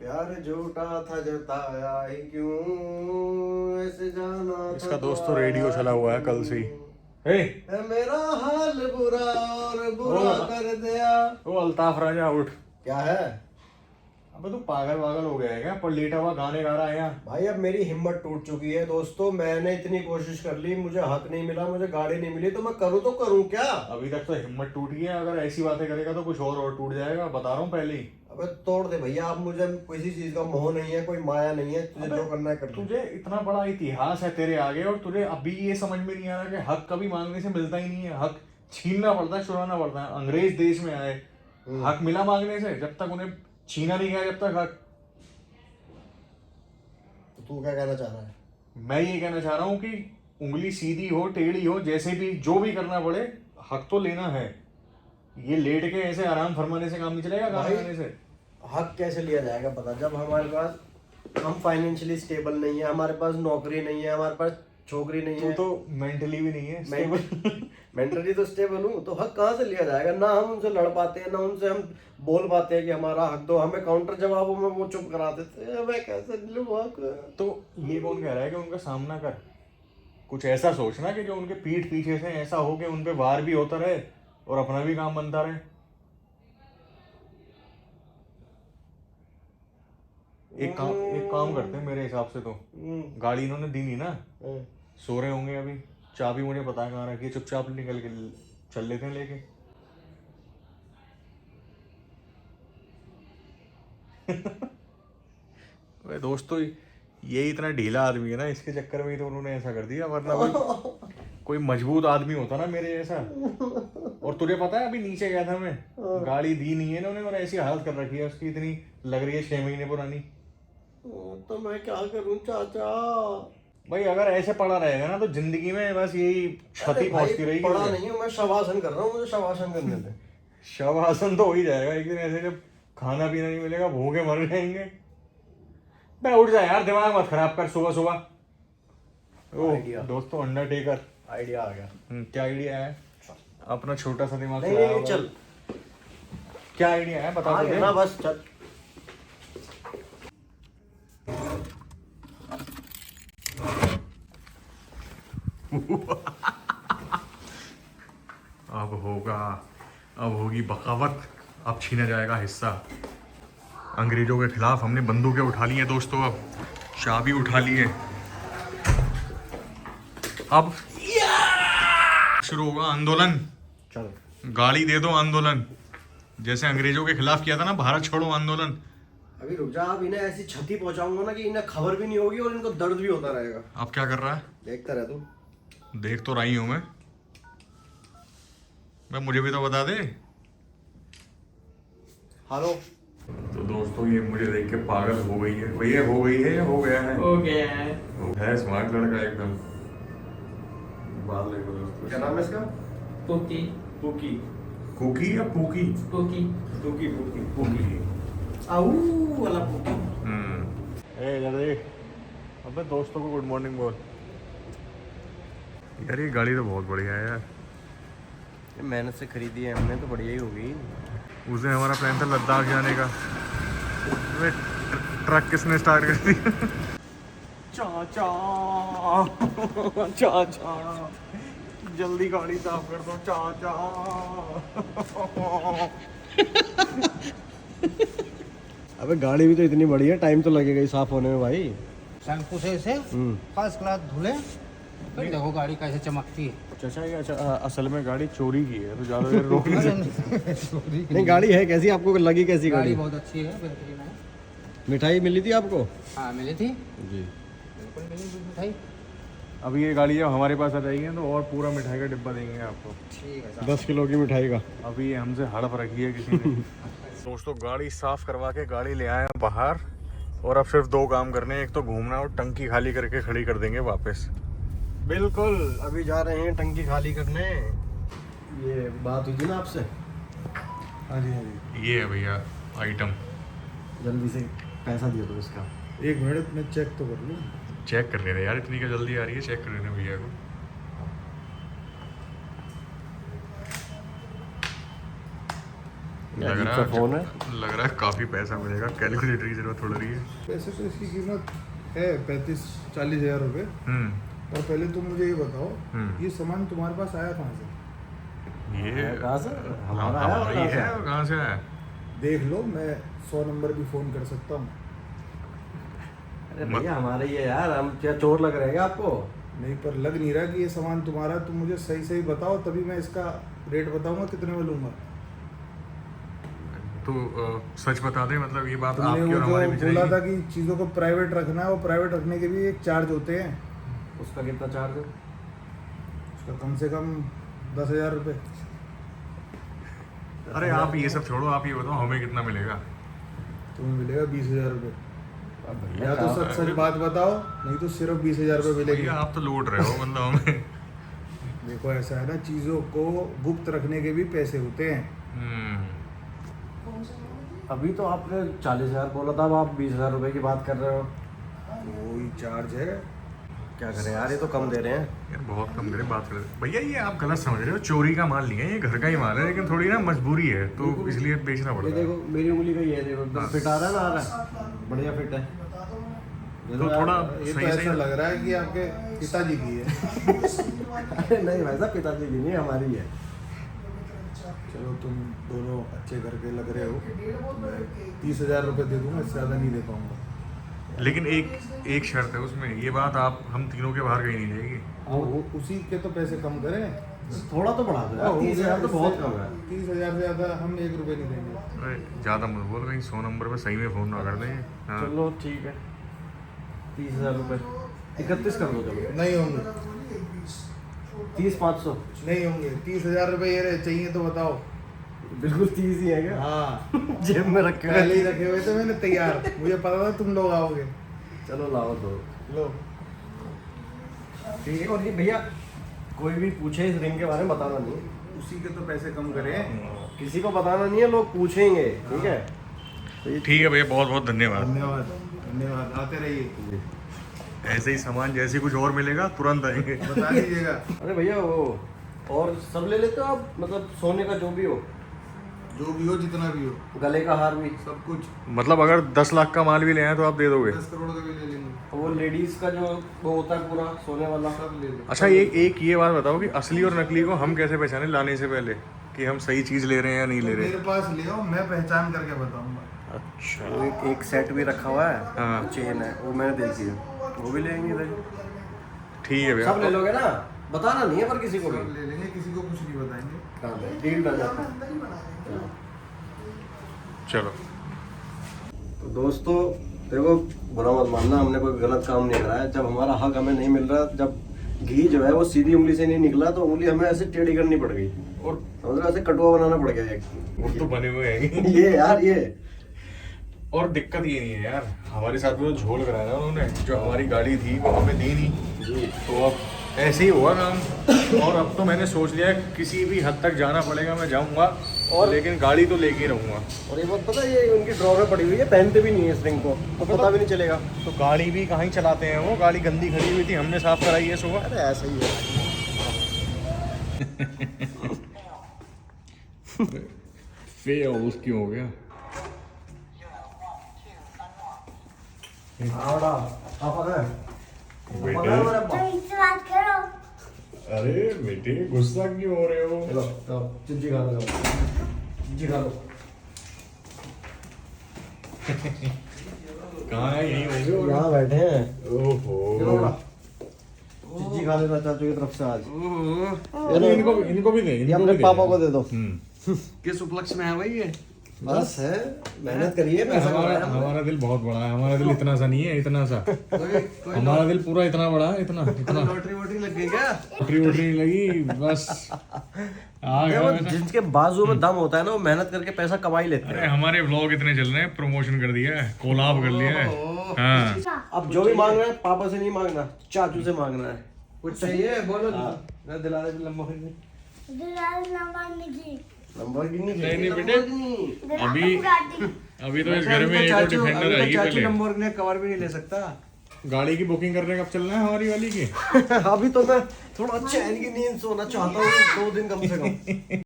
प्यार झूठा था जताया ही क्यों, ऐसे जाना इसका था दोस्त तो तो रेडियो आया चला हुआ है क्यों। कल से ही। हे है मेरा हाल बुरा और बुरा कर दिया। ओ अल्ताफ राजा उठ। क्या है अबे तू पागल वागल हो गया है क्या? पर लेटा हुआ गाने गा रहा है यहाँ। भाई, अब मेरी हिम्मत टूट चुकी है दोस्तों। मैंने इतनी कोशिश कर ली, मुझे हक नहीं मिला, मुझे गाड़ी नहीं मिली, तो मैं करूँ तो करूँ क्या। अभी तक तो हिम्मत टूटी है, अगर ऐसी बातें करेगा तो कुछ और टूट जाएगा, बता रहा हूँ पहले ही। अबे तोड़ दे भैया, अब मुझे किसी चीज का मोह नहीं है, कोई माया नहीं है, तुझे अबे जो करना है कर ले। तुझे इतना बड़ा इतिहास है तेरे आगे और तुझे अभी ये समझ में नहीं आ रहा कि हक कभी मांगने से मिलता ही नहीं है। हक छीनना पड़ता है, चुराना पड़ता है। अंग्रेज देश में आए, हक मिला मांगने से? जब तक उन्हें छीना नहीं गया जब तक हक। तो तू क्या कहना चाह रहा है? मैं ये कहना चाह रहा हूँ कि उंगली सीधी हो टेढ़ी हो, जैसे भी जो भी करना पड़े, हक तो लेना है। ये लेट के ऐसे आराम फरमाने से काम नहीं चलेगा, गाने भाई, गाने से। हक कैसे लिया जाएगा बता। जब हमारे पास, हम फाइनेंशियली स्टेबल नहीं है, हमारे पास नौकरी नहीं है, हमारे पास छोकरी नहीं तू है, तो मेंटली भी नहीं है स्टेबल। मेंटली तो स्टेबल हूँ, तो हक कहाँ से लिया जाएगा। ना हम उनसे लड़ पाते हैं, ना उनसे हम बोल पाते हैं कि हमारा हक दो। हमें काउंटर जवाबों में वो चुप करा देते हैं। मैं कैसे लूँ हक। तो ये कौन कह रहा है कि उनका सामना कर? कुछ ऐसा सोचना कि जो उनके पीठ पीछे से ऐसा हो कि उन पे वार भी होता रहे और अपना भी काम बनता रहे। एक काम करते हैं मेरे हिसाब से तो। गाड़ी इन्होंने दी नहीं ना, सो रहे होंगे अभी। चाबी मुझे पता है कहाँ रखी है, चुपचाप निकल के चल लेते हैं लेके। वे दोस्तों, ये इतना ढीला आदमी है ना, इसके चक्कर में ही तो उन्होंने ऐसा कर दिया, वरना कोई मजबूत आदमी होता ना मेरे जैसा। और तुझे पता है अभी नीचे गया था मैं, गाड़ी दी नहीं है इन्होंने और ऐसी हालत कर रखी है उसकी, इतनी लग रही है 6 महीने पुरानी। तो मैं क्या करूं चाचा। भाई अगर ऐसे पड़ा रहेगा ना तो जिंदगी में बस यही क्षति पहुंचती रहेगी। पढ़ा नहीं हूँ मैं, शवासन कर रहा हूँ, मुझे शवासन करने दे। शवासन तो हो ही जाएगा एक दिन, ऐसे जब खाना पीना नहीं मिलेगा भूखे मर जाएंगे। मैं उठ जा यार, दिमाग मत खराब कर सुबह सुबह। ओ दोस्तों, अंडरटेकर आइडिया आ गया। क्या आइडिया है? अपना छोटा सा दिमाग नहीं चलाया नहीं होगा। चल, क्या आइडिया है बता आ दे गया ना, बस चल। अब होगी बगावत, अब छीना जाएगा हिस्सा। अंग्रेजों के खिलाफ हमने बंदूकें उठा ली हैं दोस्तों, अब चाबी उठा ली है। अब शुरू होगा आंदोलन। चल गाड़ी दे दो आंदोलन, जैसे अंग्रेजों के खिलाफ किया था ना, भारत छोड़ो आंदोलन। अभी रुक जा, अब इन्हें ऐसी क्षति पहुंचाऊंगा ना कि इन्हें खबर भी नहीं होगी और इनको दर्द भी होता रहेगा। अब क्या कर रहा है? देखता रह तू। देख तो रही हूं मैं। मुझे भी तो बता दे। हेलो। तो दोस्तों, ये मुझे देख के पागल हो गई है। भैया हो गई है या हो गया है? हो गया है। है स्मार्ट लड़का एकदम। बाल देखो दोस्तों। क्या नाम है इसका? पुकी पुकी। कुकी या पूकी? पुकी पुकी पुकी पूकी। आऊ वाला पुकी। ए इधर देख। अबे दोस्तों को गुड मॉर्निंग बोल। यार ये गाड़ी तो बहुत बढ़िया है यार। मेहनत से खरीदी है हमने, तो बढ़िया ही होगी। उस दिन हमारा प्लान था लद्दाख जाने का। अबे ट्रक किसने स्टार्ट कर दी? चाचा चाचा जल्दी गाड़ी साफ कर दो चाचा। अबे गाड़ी भी तो इतनी बड़ी है, टाइम तो लगेगा ही साफ होने में भाई। शैम्पू से फर्स्ट क्लास धुले, फिर देखो गाड़ी कैसे चमकती है। चाचा ये असल में गाड़ी चोरी की है, तो ज़्यादा देर रोक नहीं सकते। नहीं, गाड़ी है कैसी, आपको लगी कैसी गाड़ी गाड़ी? बहुत अच्छी है, बेहतरीन है। मिठाई मिली थी आपको? हाँ मिली थी, जी। बिल्कुल मिली थी मिठाई। अब ये गाड़ी जब हमारे पास आ जाएगी तो और पूरा मिठाई का डिब्बा देंगे आपको। ठीक है 10 किलो की मिठाई का। अभी ये हमसे हड़प रखी है किसी ने। दोस्तों, गाड़ी साफ करवा के गाड़ी ले आए हैं बाहर, और अब सिर्फ 2 काम करने हैं। एक तो घूमना और टंकी खाली करके खड़ी कर देंगे वापस। बिल्कुल, अभी जा रहे हैं टंकी खाली करने। ये बात हुई थी ना आपसे? हाँ जी हाँ जी। ये है भैया आइटम। जल्दी से पैसा दिया दो इसका। 1 मिनट में चेक तो कर लूँ। चेक कर ले रहे यार, इतनी क्या जल्दी आ रही है? चेक कर लेना भैया को। फोन है। लग रहा है काफी पैसा मिलेगा, कैलकुलेटर की जरूरत पड़ रही है। वैसे तो इसकी कीमत है 35-40 हज़ार रुपये। और पहले तुम मुझे ये बताओ, ये सामान तुम्हारे पास आया कहाँ से? ये कहाँ से? हमारा हमारा ही है, कहाँ से है? देख लो, मैं 100 नंबर भी फ़ोन कर सकता हूँ। अरे भैया हमारे ये यार, हम क्या चोर लग रहे हैं आपको? नहीं, पर लग नहीं रहा कि ये सामान तुम्हारा। तुम मुझे सही सही बताओ, तभी मैं इसका रेट बताऊंगा कितने में लूँगा। तो सच बता दे, मतलब ये बात तुमने आपकी वो और जो हमारे बीच बोला रहेगी? था कि चीज़ों को प्राइवेट रखना है, वो प्राइवेट रखने के भी एक चार्ज होते हैं। उसका कितना चार्ज है? उसका कम से कम 10,000 रुपये। अरे आप ये सब छोड़ो, आप ये बताओ हमें कितना मिलेगा? तुम्हें मिलेगा 20,000 रुपये। भैया या तो सच सच बात बताओ, नहीं तो सिर्फ 20,000 रुपये मिलेगी। भैया आप तो लूट रहे हो मतलब हमें। देखो ऐसा है ना, चीज़ों को गुप्त रखने के भी पैसे होते हैं। अभी तो आपने 40,000 बोला था, अब आप 20,000 रुपए की बात कर रहे हो। वही चार्ज है। क्या करें यार, ये तो कम दे रहे हैं। यार बहुत कम दे रहे बात कर रहे हैं। भैया ये आप गलत समझ रहे हो, चोरी का माल नहीं है, ये घर का ही माल है, लेकिन थोड़ी ना मजबूरी है तो इसलिए बेचना ये पड़ता है। देखो मेरी उंगली का, ये देखो एकदम फिट आ रहा है ना, आ रहा है, बढ़िया फिट है। तो थोड़ा ये तो सही ऐसा सही लग रहा है कि आपके पिताजी की है। अरे नहीं भाई साहब, पिताजी की नहीं, हमारी है। चलो तुम दोनों अच्छे करके लग रहे हो, मैं 30,000 रुपये दे दूंगा, इससे ज़्यादा नहीं दे पाऊंगा। लेकिन एक शर्त है उसमें, ये बात आप हम तीनों के बाहर कहीं नहीं जाएगी। उसी के तो पैसे कम करें। थोड़ा तो बढ़ा दो यार, 30,000 तो बहुत कम है। 30,000 से ज़्यादा हम 1 रुपये नहीं देंगे। अरे ज़्यादा मत बोल, कहीं 100 नंबर पे सही में फ़ोन ना कर दें। हाँ। चलो ठीक है, 30,000 रुपये 31 कर दो। चलो नहीं होंगे, 30,500 नहीं होंगे। 30,000 रुपये ये रहे, चाहिए तो बताओ। बिल्कुल 30 ही है क्या? हाँ, जेब में रखे पहले ही रखे हुए थे मैंने तैयार, मुझे पता था तुम लोग आओगे। चलो लाओ दो। लो, ठीक है। और ये भैया कोई भी पूछे इस रिंग के बारे में बताना नहीं, उसी के तो पैसे कम करें। किसी को बताना नहीं है, लोग पूछेंगे। ठीक है, तो ये ठीक है भैया, बहुत बहुत धन्यवाद। धन्यवाद, धन्यवाद। आते रहिए, ऐसे ही सामान जैसे कुछ और मिलेगा तुरंत आएंगे। बता दीजिएगा। अरे भैया वो और सब ले लेते हो आप, मतलब सोने का जो भी हो, जो भी हो, जितना भी हो, गले का हार भी, सब कुछ। मतलब अगर 10 लाख का माल भी ले आए तो आप दे दोगे? 10 करोड़ का भी ले लेंगे, वो लेडीज का जो वो होता है पूरा सोने वाला, सब ले लेंगे। अच्छा एक ये बात बताओ कि असली और नकली को हम कैसे पहचाने लाने से पहले, कि हम सही चीज़ ले रहे हैं या नहीं ले रहे? मेरे पास ले आओ, मैं पहचान करके बताऊंगा। अच्छा वो एक सेट भी रखा हुआ है, हाँ। चेन है, वो मैंने देखी है, वो भी लेंगे इधर। ठीक है भैया। सब ले लोगे ना, बताना नहीं है पर किसी को भी। सब ले लेंगे, किसी को कुछ नहीं बताएंगे। डील बन जाता है। चलो तो दोस्तों देखो, बुरा मत मानना, हमने कोई गलत काम नहीं करा है। जब हमारा हक हमें नहीं मिल रहा, जब घी जो है वो सीधी उंगली से नहीं निकला, तो उंगली हमें ऐसे टेढ़ी करनी पड़ गई और समझ रहे, ऐसे कटुआ बनाना पड़ गया एक। वो तो बने हुए हैं। ये यार ये और दिक्कत ये नहीं है यार, हमारे साथ में जो झोल कराया ना उन्होंने, जो हमारी गाड़ी थी वो हमें दी नहीं जी, तो अब ऐसे ही हुआ काम। और अब तो मैंने सोच लिया है किसी भी हद तक जाना पड़ेगा, मैं जाऊंगा, और लेकिन गाड़ी तो लेके ही रहूंगा। और ये बात पता है, ये उनकी ड्रॉ में पड़ी हुई है, पहनते भी नहीं है इस रिंग को, तो पता भी नहीं चलेगा। तो गाड़ी भी कहाँ ही चलाते हैं, वो गाड़ी गंदी खड़ी हुई थी, हमने साफ कराई है सुबह। अरे ऐसा ही है। फेल क्यों हो गया? बेटे, अरे बेटे गुस्सा क्यों हो रहे हो? चिज्जी खा लो, चिज्जी खा लो। कहाँ है? यहीं होंगे। यहाँ बैठे हैं। ओहो, चिज्जी खा लेना चाचू की तरफ से आज। अरे इनको भी दे, ये अपने पापा को दे दो। किस उपलक्ष्य में है भाई ये? बस है, मेहनत करिए, पैसा कमाया हमने। हमारा दिल बहुत बड़ा है, हमारा दिल इतना सा नहीं है, इतना सा। कोई हमारा दिल पूरा इतना बड़ा है, इतना इतना। लॉटरी वोटरी लग गई क्या? लॉटरी वोटरी लगी बस। आ गया बेटा। जिनके बाजू में दम होता है ना, वो मेहनत करके पैसा कमा ही लेते हैं। अरे हमारे व्लॉग इतने चल रहे हैं, प्रमोशन कर दिया है, कोलाब कर लिया है। हाँ अब जो भी मांगना है पापा से नहीं मांगना, चाचू से मांगना है। कुछ चाहिए बोलो। मैं दिला दे लंबोर्गिनी। नहीं बेटे, अभी तो इस घर में एक और डिफेंडर आएगी चाचू पहले। लंबोर्गिनी कवर भी नहीं ले सकता। गाड़ी की बुकिंग करने कब चलना है हमारी वाली की? अभी तो मैं थोड़ा चैन की नींद सोना चाहता हूँ 2 दिन कम से कम।